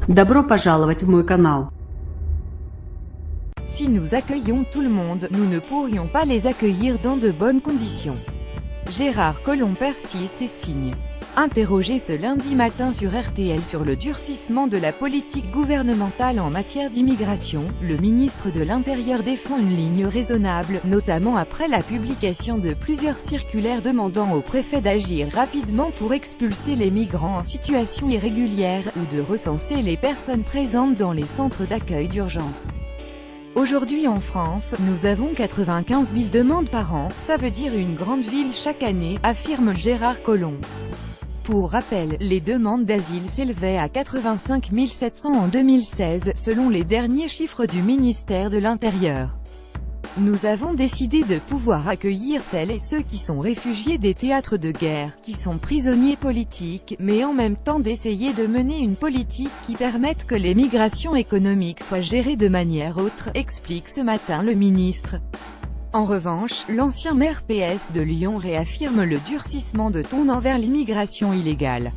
Добро пожаловать в мой канал. Si nous accueillons tout le monde, nous ne pourrions pas les accueillir dans de bonnes conditions. Gérard Collomb persiste et signe. Interrogé ce lundi matin sur RTL sur le durcissement de la politique gouvernementale en matière d'immigration, le ministre de l'Intérieur défend une ligne raisonnable, notamment après la publication de plusieurs circulaires demandant au préfet d'agir rapidement pour expulser les migrants en situation irrégulière, ou de recenser les personnes présentes dans les centres d'accueil d'urgence. Aujourd'hui en France, nous avons 95 000 demandes par an, ça veut dire une grande ville chaque année, affirme Gérard Collomb. Pour rappel, les demandes d'asile s'élevaient à 85 700 en 2016, selon les derniers chiffres du ministère de l'Intérieur. Nous avons décidé de pouvoir accueillir celles et ceux qui sont réfugiés des théâtres de guerre, qui sont prisonniers politiques, mais en même temps d'essayer de mener une politique qui permette que les migrations économiques soient gérées de manière autre, explique ce matin le ministre. En revanche, l'ancien maire PS de Lyon réaffirme le durcissement de ton envers l'immigration illégale.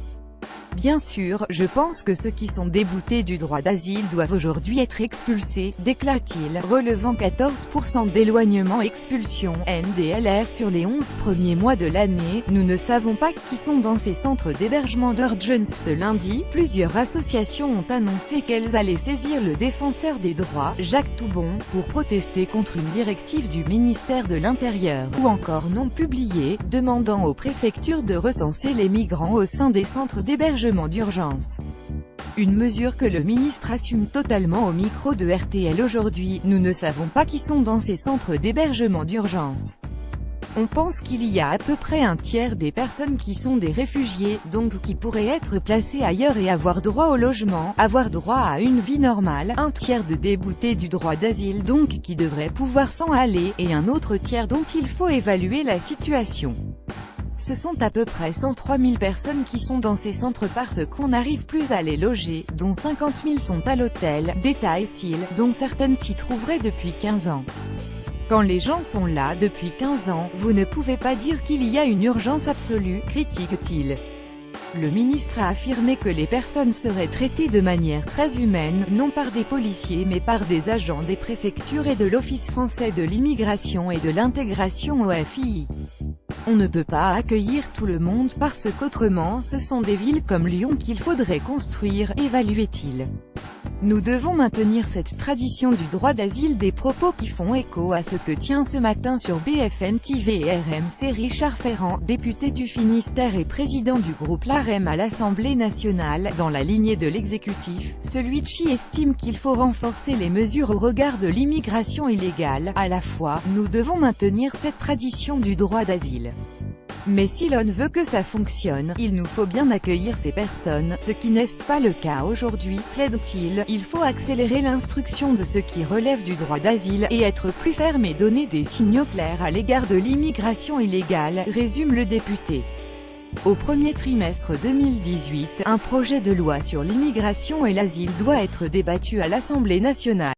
Bien sûr, je pense que ceux qui sont déboutés du droit d'asile doivent aujourd'hui être expulsés, déclare-t-il, relevant 14% d'éloignement-expulsion, NDLR sur les 11 premiers mois de l'année. Nous ne savons pas qui sont dans ces centres d'hébergement d'urgence. Ce lundi, plusieurs associations ont annoncé qu'elles allaient saisir le défenseur des droits, Jacques Toubon, pour protester contre une directive du ministère de l'Intérieur, ou encore non publiée, demandant aux préfectures de recenser les migrants au sein des centres d'hébergement d'urgence. Une mesure que le ministre assume totalement au micro de RTL aujourd'hui. Nous ne savons pas qui sont dans ces centres d'hébergement d'urgence. On pense qu'il y a à peu près un tiers des personnes qui sont des réfugiés, donc qui pourraient être placées ailleurs et avoir droit au logement, avoir droit à une vie normale, un tiers de déboutés du droit d'asile donc qui devraient pouvoir s'en aller, et un autre tiers dont il faut évaluer la situation. Ce sont à peu près 103 000 personnes qui sont dans ces centres parce qu'on n'arrive plus à les loger, dont 50 000 sont à l'hôtel, détaille-t-il, dont certaines s'y trouveraient depuis 15 ans. Quand les gens sont là depuis 15 ans, vous ne pouvez pas dire qu'il y a une urgence absolue, critique-t-il. Le ministre a affirmé que les personnes seraient traitées de manière très humaine, non par des policiers mais par des agents des préfectures et de l'Office français de l'immigration et de l'intégration OFII. On ne peut pas accueillir tout le monde parce qu'autrement ce sont des villes comme Lyon qu'il faudrait construire, évaluait-il. Nous devons maintenir cette tradition du droit d'asile. Des propos qui font écho à ce que tient ce matin sur BFM TV et RMC Richard Ferrand, député du Finistère et président du groupe LaREM à l'Assemblée nationale, dans la lignée de l'exécutif. Celui-ci estime qu'il faut renforcer les mesures au regard de l'immigration illégale. À la fois, nous devons maintenir cette tradition du droit d'asile. Mais si l'on veut que ça fonctionne, il nous faut bien accueillir ces personnes, ce qui n'est pas le cas aujourd'hui, plaide-t-il. Il faut accélérer l'instruction de ce qui relève du droit d'asile, et être plus ferme et donner des signaux clairs à l'égard de l'immigration illégale, résume le député. Au premier trimestre 2018, un projet de loi sur l'immigration et l'asile doit être débattu à l'Assemblée nationale.